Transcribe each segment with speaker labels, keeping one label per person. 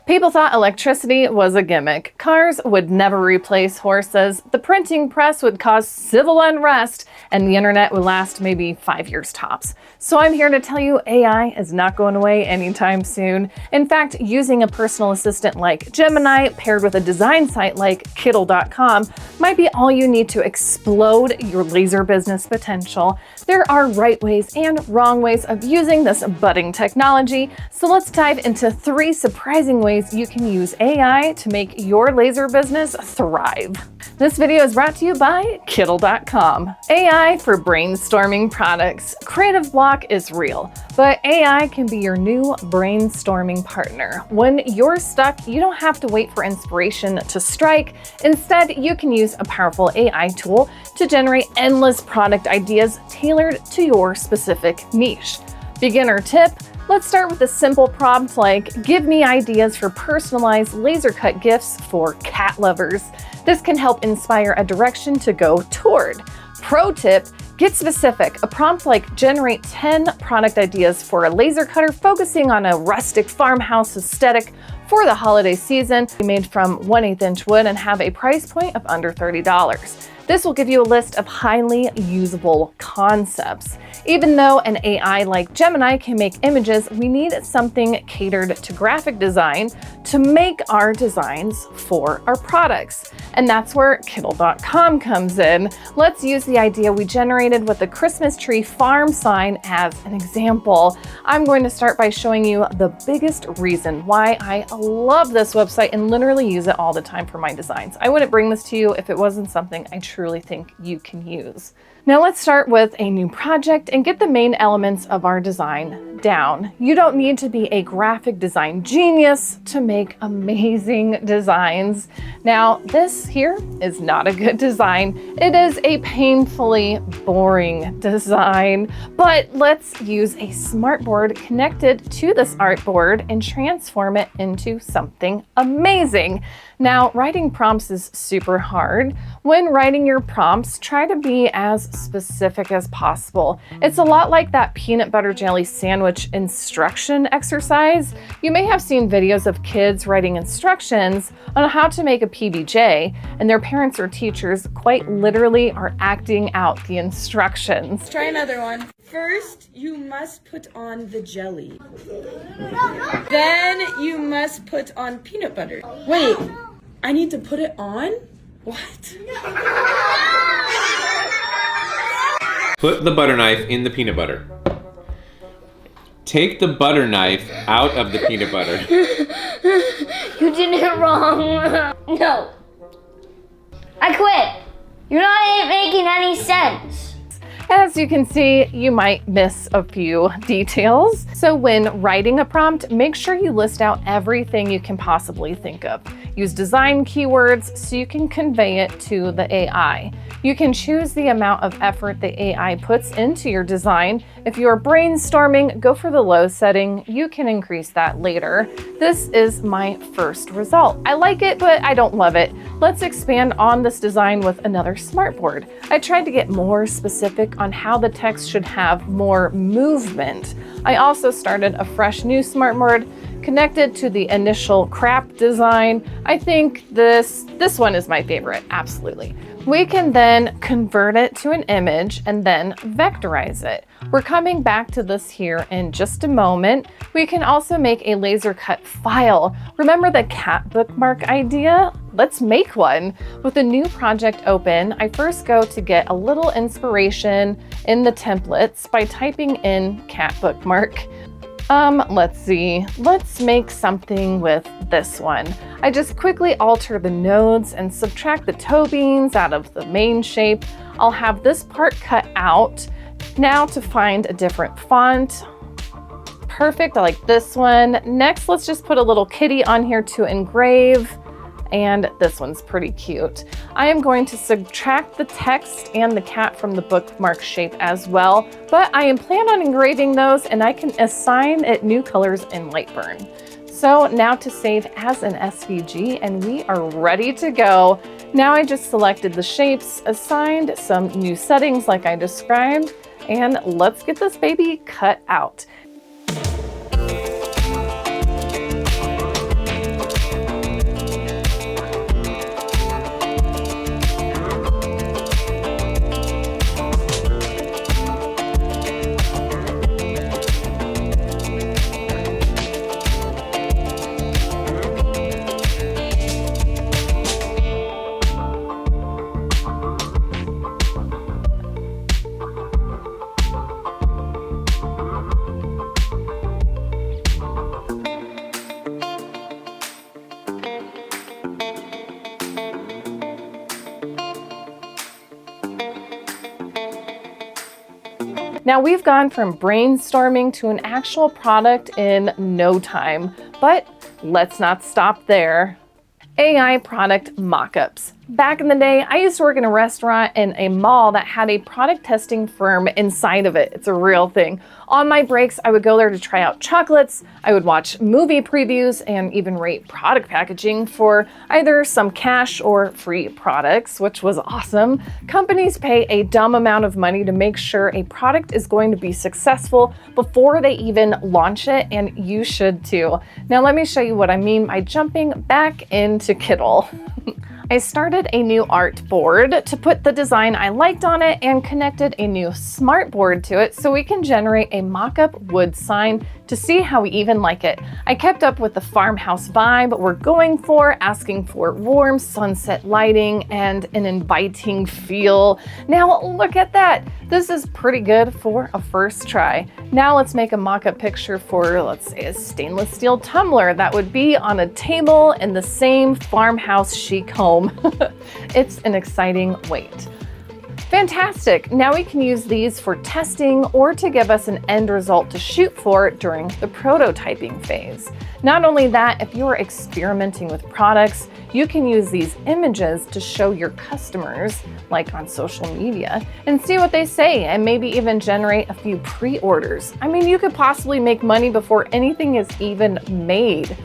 Speaker 1: People thought electricity was a gimmick. Cars would never replace horses, the printing press would cause civil unrest, and the internet would last maybe 5 years tops. So I'm here to tell you AI is not going away anytime soon. In fact, using a personal assistant like Gemini paired with a design site like Kittl.com might be all you need to explode your laser business potential. There are right ways and wrong ways of using this budding technology, so let's dive into 3 surprising ways you can use AI to make your laser business thrive. This video is brought to you by Kittl.com. AI for brainstorming products. Creative block is real, but AI can be your new brainstorming partner. When you're stuck, you don't have to wait for inspiration to strike. Instead, you can use a powerful AI tool to generate endless product ideas tailored to your specific niche. Beginner tip: let's start with a simple prompt like, give me ideas for personalized laser cut gifts for cat lovers. This can help inspire a direction to go toward. Pro tip: get specific. A prompt like, generate 10 product ideas for a laser cutter focusing on a rustic farmhouse aesthetic for the holiday season, made from 1/8 inch wood and have a price point of under $30. This will give you a list of highly usable concepts. Even though an AI like Gemini can make images, we need something catered to graphic design to make our designs for our products. And that's where Kittl.com comes in. Let's use the idea we generated with the Christmas tree farm sign as an example. I'm going to start by showing you the biggest reason why I love this website and literally use it all the time for my designs. I wouldn't bring this to you if it wasn't something I truly think you can use. Now let's start with a new project and get the main elements of our design down. You don't need to be a graphic design genius to make amazing designs. Now this here is not a good design. It is a painfully boring design, but let's use a smartboard connected to this artboard and transform it into something amazing. Now, writing prompts is super hard. When writing your prompts, try to be as specific as possible. It's a lot like that peanut butter jelly sandwich instruction exercise. You may have seen videos of kids writing instructions on how to make a PBJ, and their parents or teachers quite literally are acting out the instructions.
Speaker 2: Try another one. First, you must put on the jelly. Then you must put on peanut butter. Wait, I need to put it on? What?
Speaker 3: Put the butter knife in the peanut butter. Take the butter knife out of the peanut butter.
Speaker 4: You did it wrong. No. I quit. You're not making any sense.
Speaker 1: As you can see, you might miss a few details. So when writing a prompt, make sure you list out everything you can possibly think of. Use design keywords so you can convey it to the AI. You can choose the amount of effort the AI puts into your design. If you're brainstorming, go for the low setting. You can increase that later. This is my first result. I like it, but I don't love it. Let's expand on this design with another smartboard. I tried to get more specific on how the text should have more movement. I also started a fresh new smartboard connected to the initial crap design. I think this one is my favorite, absolutely. We can then convert it to an image and then vectorize it. We're coming back to this here in just a moment. We can also make a laser cut file. Remember the cat bookmark idea? Let's make one. With a new project open, I first go to get a little inspiration in the templates by typing in cat bookmark. Let's see, let's make something with this one. I just quickly alter the nodes and subtract the toe beans out of the main shape. I'll have this part cut out. Now to find a different font. Perfect, I like this one. Next, let's just put a little kitty on here to engrave. And this one's pretty cute. I am going to subtract the text and the cat from the bookmark shape as well, but I am planning on engraving those and I can assign it new colors in Lightburn. So now to save as an SVG and we are ready to go. Now I just selected the shapes, assigned some new settings like I described, and let's get this baby cut out. Now we've gone from brainstorming to an actual product in no time, but let's not stop there. AI product mockups. Back in the day, I used to work in a restaurant in a mall that had a product testing firm inside of it. It's a real thing. On my breaks, I would go there to try out chocolates. I would watch movie previews and even rate product packaging for either some cash or free products, which was awesome. Companies pay a dumb amount of money to make sure a product is going to be successful before they even launch it, and you should too. Now let me show you what I mean by jumping back into Kittl. I started a new art board to put the design I liked on it and connected a new smart board to it so we can generate a mock-up wood sign to see how we even like it. I kept up with the farmhouse vibe we're going for, asking for warm sunset lighting and an inviting feel. Now look at that. This is pretty good for a first try. Now let's make a mock-up picture for, let's say, a stainless steel tumbler that would be on a table in the same farmhouse chic home. It's an exciting wait. Fantastic! Now we can use these for testing or to give us an end result to shoot for during the prototyping phase. Not only that, if you are experimenting with products, you can use these images to show your customers, like on social media, and see what they say and maybe even generate a few pre-orders. I mean, you could possibly make money before anything is even made.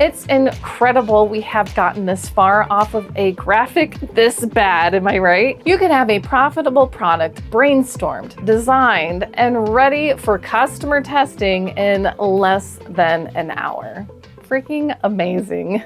Speaker 1: It's incredible we have gotten this far off of a graphic this bad, am I right? You could have a profitable product brainstormed, designed, and ready for customer testing in less than an hour. Freaking amazing.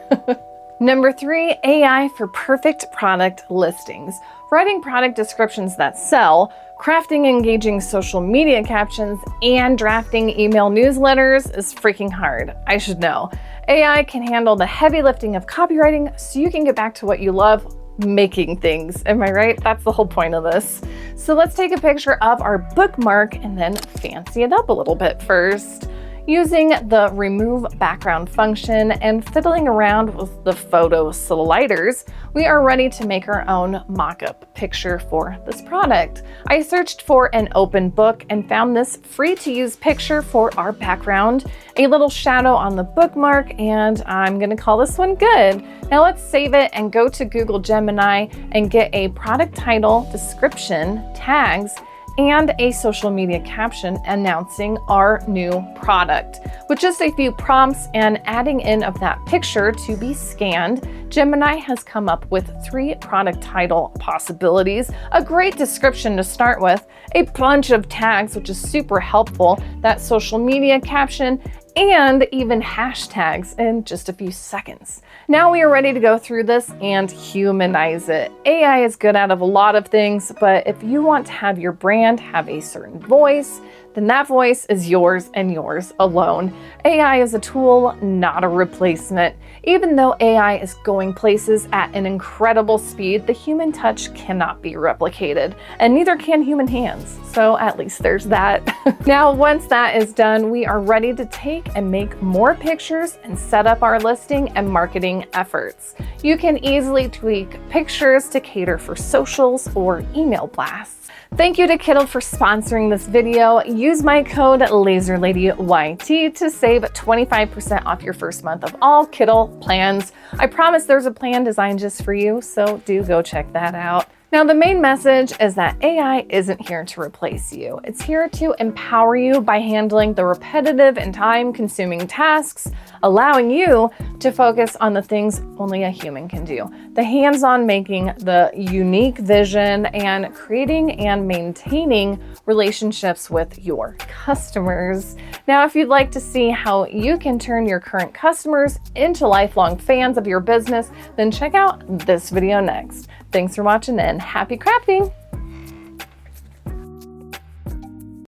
Speaker 1: Number 3, AI for perfect product listings. Writing product descriptions that sell, crafting engaging social media captions, and drafting email newsletters is freaking hard. I should know. AI can handle the heavy lifting of copywriting so you can get back to what you love, making things. Am I right? That's the whole point of this. So let's take a picture of our bookmark and then fancy it up a little bit first. Using the remove background function and fiddling around with the photo sliders, we are ready to make our own mock-up picture for this product. I searched for an open book and found this free-to-use picture for our background, a little shadow on the bookmark, and I'm gonna call this one good. Now let's save it and go to Google Gemini and get a product title, description, tags, and a social media caption announcing our new product. With just a few prompts and adding in of that picture to be scanned, Gemini has come up with 3 product title possibilities, a great description to start with, a bunch of tags, which is super helpful, that social media caption, and even hashtags in just a few seconds. Now we are ready to go through this and humanize it. AI is good out of a lot of things, but if you want to have your brand have a certain voice, then that voice is yours and yours alone. AI is a tool, not a replacement. Even though AI is going places at an incredible speed, the human touch cannot be replicated, and neither can human hands. So at least there's that. Now, once that is done, we are ready to take and make more pictures and set up our listing and marketing efforts. You can easily tweak pictures to cater for socials or email blasts. Thank you to Kittl for sponsoring this video. Use my code LaserLadyYT to save 25% off your first month of all Kittl plans. I promise there's a plan designed just for you, so do go check that out. Now, the main message is that AI isn't here to replace you. It's here to empower you by handling the repetitive and time-consuming tasks, allowing you to focus on the things only a human can do. The hands-on making, the unique vision, and creating and maintaining relationships with your customers. Now, if you'd like to see how you can turn your current customers into lifelong fans of your business, then check out this video next. Thanks for watching and happy crafting!